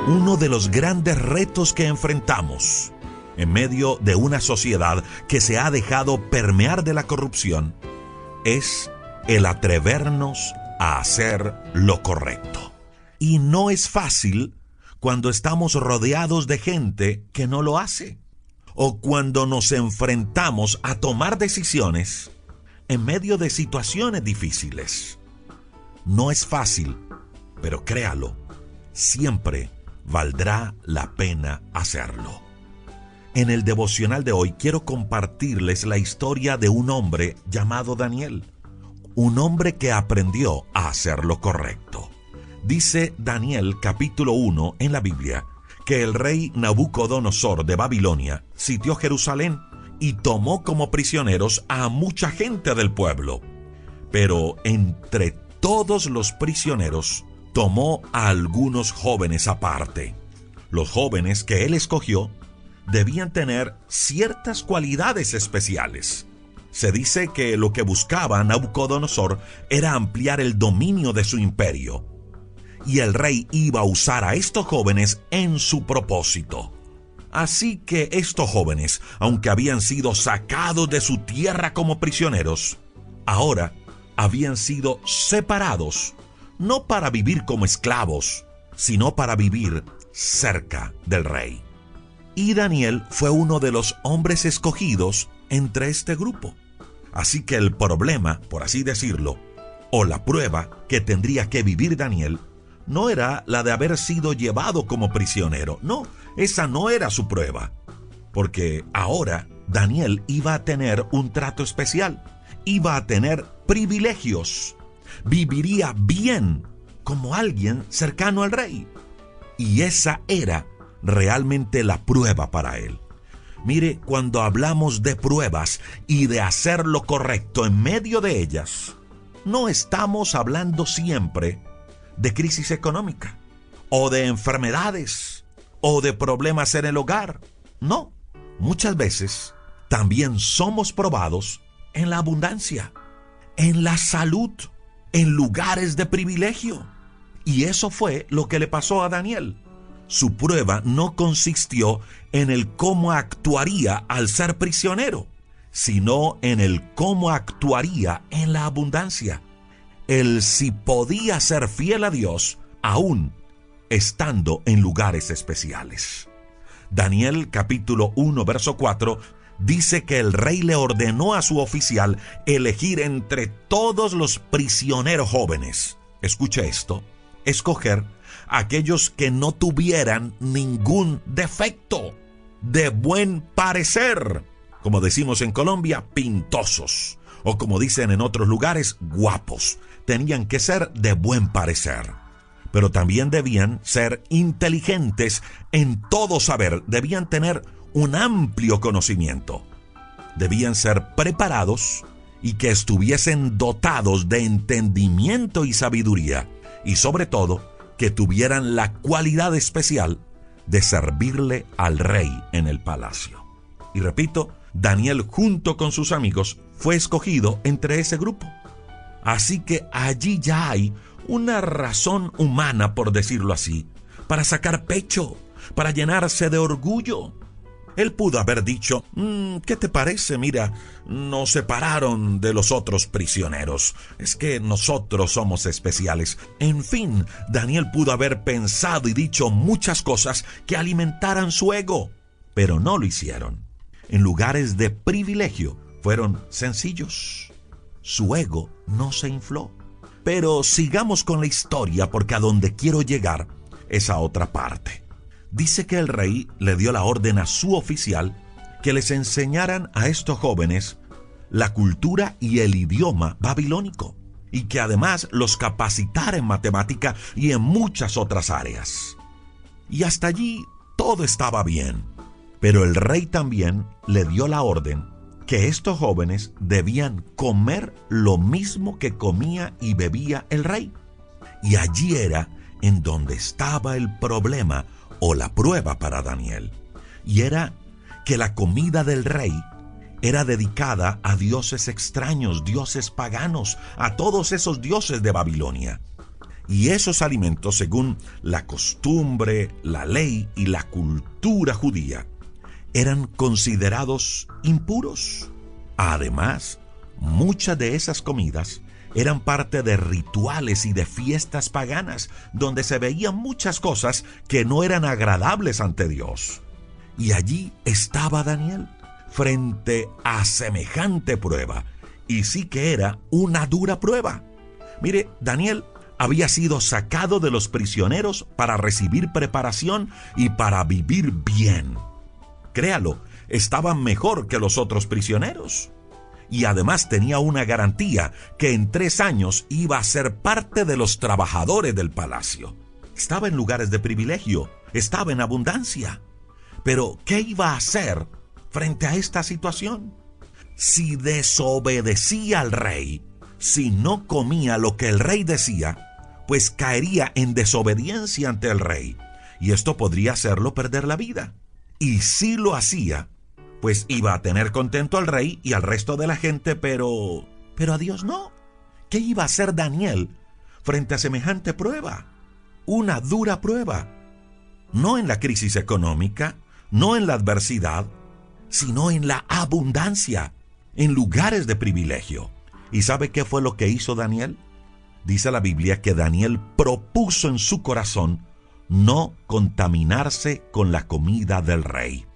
Uno de los grandes retos que enfrentamos en medio de una sociedad que se ha dejado permear de la corrupción es el atrevernos a hacer lo correcto. Y no es fácil cuando estamos rodeados de gente que no lo hace, o cuando nos enfrentamos a tomar decisiones en medio de situaciones difíciles. No es fácil, pero créalo, siempre valdrá la pena hacerlo. En el devocional de hoy quiero compartirles la historia de un hombre llamado Daniel, un hombre que aprendió a hacer lo correcto. Dice Daniel capítulo 1 en la Biblia que el rey Nabucodonosor de Babilonia sitió Jerusalén y tomó como prisioneros a mucha gente del pueblo. Pero entre todos los prisioneros tomó a algunos jóvenes aparte. Los jóvenes que él escogió debían tener ciertas cualidades especiales. Se dice que lo que buscaba Nabucodonosor era ampliar el dominio de su imperio, y el rey iba a usar a estos jóvenes en su propósito. Así que estos jóvenes, aunque habían sido sacados de su tierra como prisioneros, ahora habían sido separados, no para vivir como esclavos, sino para vivir cerca del rey. Y Daniel fue uno de los hombres escogidos entre este grupo. Así que el problema, por así decirlo, o la prueba que tendría que vivir Daniel, no era la de haber sido llevado como prisionero. No, esa no era su prueba. Porque ahora Daniel iba a tener un trato especial. Iba a tener privilegios. Viviría bien como alguien cercano al rey. Y esa era realmente la prueba para él. Mire, cuando hablamos de pruebas y de hacer lo correcto en medio de ellas, no estamos hablando siempre de crisis económica, o de enfermedades, o de problemas en el hogar. No, muchas veces también somos probados en la abundancia, en la salud, en lugares de privilegio. Y eso fue lo que le pasó a Daniel. Su prueba no consistió en el cómo actuaría al ser prisionero, sino en el cómo actuaría en la abundancia. El si podía ser fiel a Dios, aún estando en lugares especiales. Daniel capítulo 1 verso 4 dice que el rey le ordenó a su oficial elegir entre todos los prisioneros jóvenes. Escuche esto, escoger aquellos que no tuvieran ningún defecto, de buen parecer, como decimos en Colombia, pintosos, o como dicen en otros lugares, guapos. Tenían que ser de buen parecer, pero también debían ser inteligentes en todo saber, debían tener un amplio conocimiento, debían ser preparados y que estuviesen dotados de entendimiento y sabiduría, y sobre todo, que tuvieran la cualidad especial de servirle al rey en el palacio. Y repito, Daniel junto con sus amigos fue escogido entre ese grupo. Así que allí ya hay una razón humana, por decirlo así, para sacar pecho, para llenarse de orgullo. Él pudo haber dicho, ¿qué te parece? Mira, nos separaron de los otros prisioneros. Es que nosotros somos especiales. En fin, Daniel pudo haber pensado y dicho muchas cosas que alimentaran su ego, pero no lo hicieron. En lugares de privilegio fueron sencillos. Su ego no se infló. Pero sigamos con la historia, porque a donde quiero llegar es a otra parte. Dice que el rey le dio la orden a su oficial que les enseñaran a estos jóvenes la cultura y el idioma babilónico, y que además los capacitara en matemática y en muchas otras áreas. Y hasta allí todo estaba bien. Pero el rey también le dio la orden que estos jóvenes debían comer lo mismo que comía y bebía el rey. Y allí era en donde estaba el problema o la prueba para Daniel. Y era que la comida del rey era dedicada a dioses extraños, dioses paganos, a todos esos dioses de Babilonia. Y esos alimentos, según la costumbre, la ley y la cultura judía, eran considerados impuros. Además, muchas de esas comidas eran parte de rituales y de fiestas paganas, donde se veían muchas cosas que no eran agradables ante Dios. Y allí estaba Daniel, frente a semejante prueba, y sí que era una dura prueba. Mire, Daniel había sido sacado de los prisioneros para recibir preparación y para vivir bien. Créalo, estaba mejor que los otros prisioneros. Y además tenía una garantía que en 3 años iba a ser parte de los trabajadores del palacio. Estaba en lugares de privilegio, estaba en abundancia. Pero, ¿qué iba a hacer frente a esta situación? Si desobedecía al rey, si no comía lo que el rey decía, pues caería en desobediencia ante el rey, y esto podría hacerlo perder la vida. Y si lo hacía, pues iba a tener contento al rey y al resto de la gente, pero a Dios no. ¿Qué iba a hacer Daniel frente a semejante prueba? Una dura prueba. No en la crisis económica, no en la adversidad, sino en la abundancia, en lugares de privilegio. ¿Y sabe qué fue lo que hizo Daniel? Dice la Biblia que Daniel propuso en su corazón no contaminarse con la comida del rey,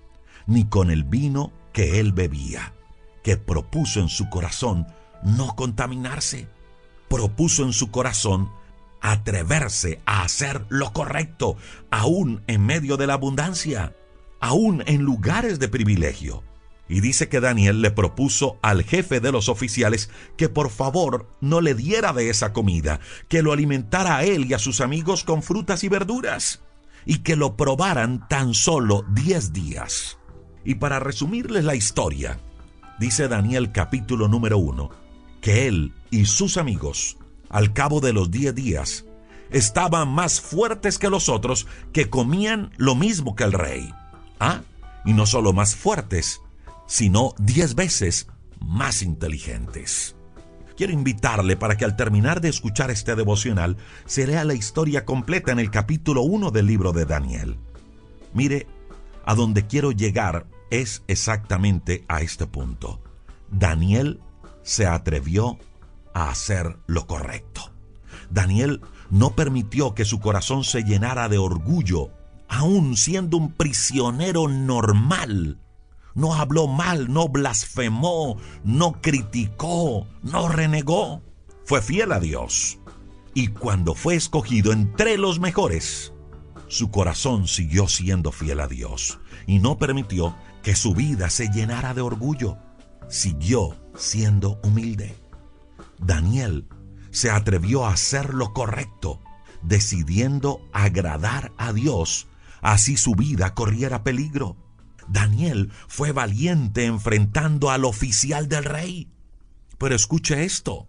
ni con el vino que él bebía, que propuso en su corazón no contaminarse. Propuso en su corazón atreverse a hacer lo correcto, aún en medio de la abundancia, aún en lugares de privilegio. Y dice que Daniel le propuso al jefe de los oficiales que por favor no le diera de esa comida, que lo alimentara a él y a sus amigos con frutas y verduras, y que lo probaran tan solo 10 días. Y para resumirles la historia, dice Daniel capítulo número 1, que él y sus amigos, al cabo de los 10 días, estaban más fuertes que los otros, que comían lo mismo que el rey. Y no solo más fuertes, sino 10 veces más inteligentes. Quiero invitarle para que al terminar de escuchar este devocional se lea la historia completa en el capítulo 1 del libro de Daniel. Mire, a donde quiero llegar es exactamente a este punto. Daniel se atrevió a hacer lo correcto. Daniel no permitió que su corazón se llenara de orgullo, aún siendo un prisionero normal. No habló mal, no blasfemó, no criticó, no renegó. Fue fiel a Dios. Y cuando fue escogido entre los mejores, su corazón siguió siendo fiel a Dios y no permitió que su vida se llenara de orgullo. Siguió siendo humilde. Daniel se atrevió a hacer lo correcto, decidiendo agradar a Dios, así su vida corriera peligro. Daniel fue valiente enfrentando al oficial del rey. Pero escuche esto,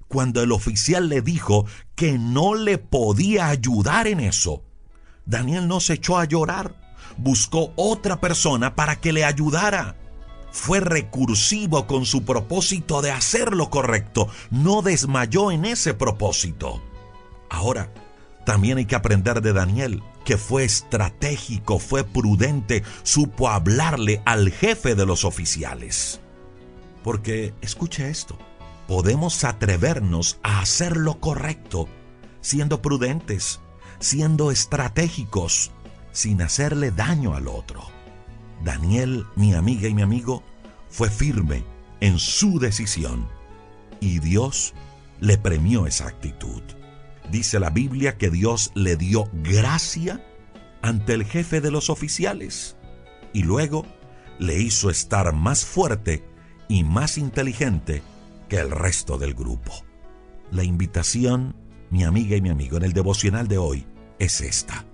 cuando el oficial le dijo que no le podía ayudar en eso, Daniel no se echó a llorar, buscó otra persona para que le ayudara. Fue recursivo con su propósito de hacer lo correcto, no desmayó en ese propósito. Ahora, también hay que aprender de Daniel, que fue estratégico, fue prudente, supo hablarle al jefe de los oficiales. Porque, escuche esto, podemos atrevernos a hacer lo correcto, siendo prudentes, siendo estratégicos, sin hacerle daño al otro. Daniel, mi amiga y mi amigo, fue firme en su decisión, y Dios le premió esa actitud. Dice la Biblia que Dios le dio gracia ante el jefe de los oficiales y luego le hizo estar más fuerte y más inteligente que el resto del grupo. La invitación, mi amiga y mi amigo, en el devocional de hoy es esta.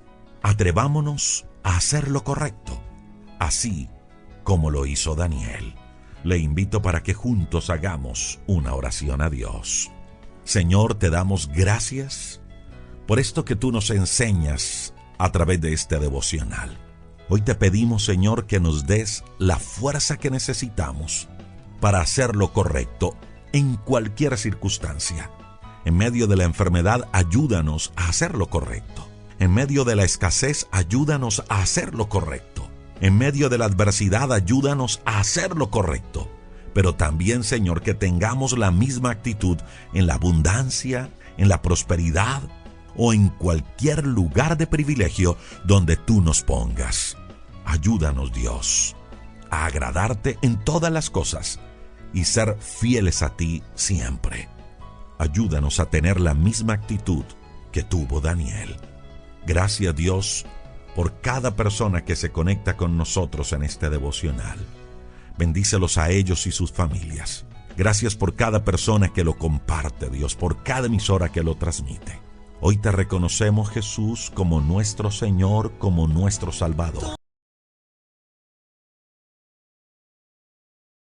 Atrevámonos a hacer lo correcto, así como lo hizo Daniel. Le invito para que juntos hagamos una oración a Dios. Señor, te damos gracias por esto que tú nos enseñas a través de este devocional. Hoy te pedimos, Señor, que nos des la fuerza que necesitamos para hacer lo correcto en cualquier circunstancia, En medio de la enfermedad, ayúdanos a hacer lo correcto. En medio de la escasez, ayúdanos a hacer lo correcto. En medio de la adversidad, ayúdanos a hacer lo correcto. Pero también, Señor, que tengamos la misma actitud en la abundancia, en la prosperidad o en cualquier lugar de privilegio donde tú nos pongas. Ayúdanos, Dios, a agradarte en todas las cosas y ser fieles a ti siempre. Ayúdanos a tener la misma actitud que tuvo Daniel. Gracias, Dios, por cada persona que se conecta con nosotros en este devocional. Bendícelos a ellos y sus familias. Gracias por cada persona que lo comparte, Dios, por cada emisora que lo transmite. Hoy te reconocemos, Jesús, como nuestro Señor, como nuestro Salvador.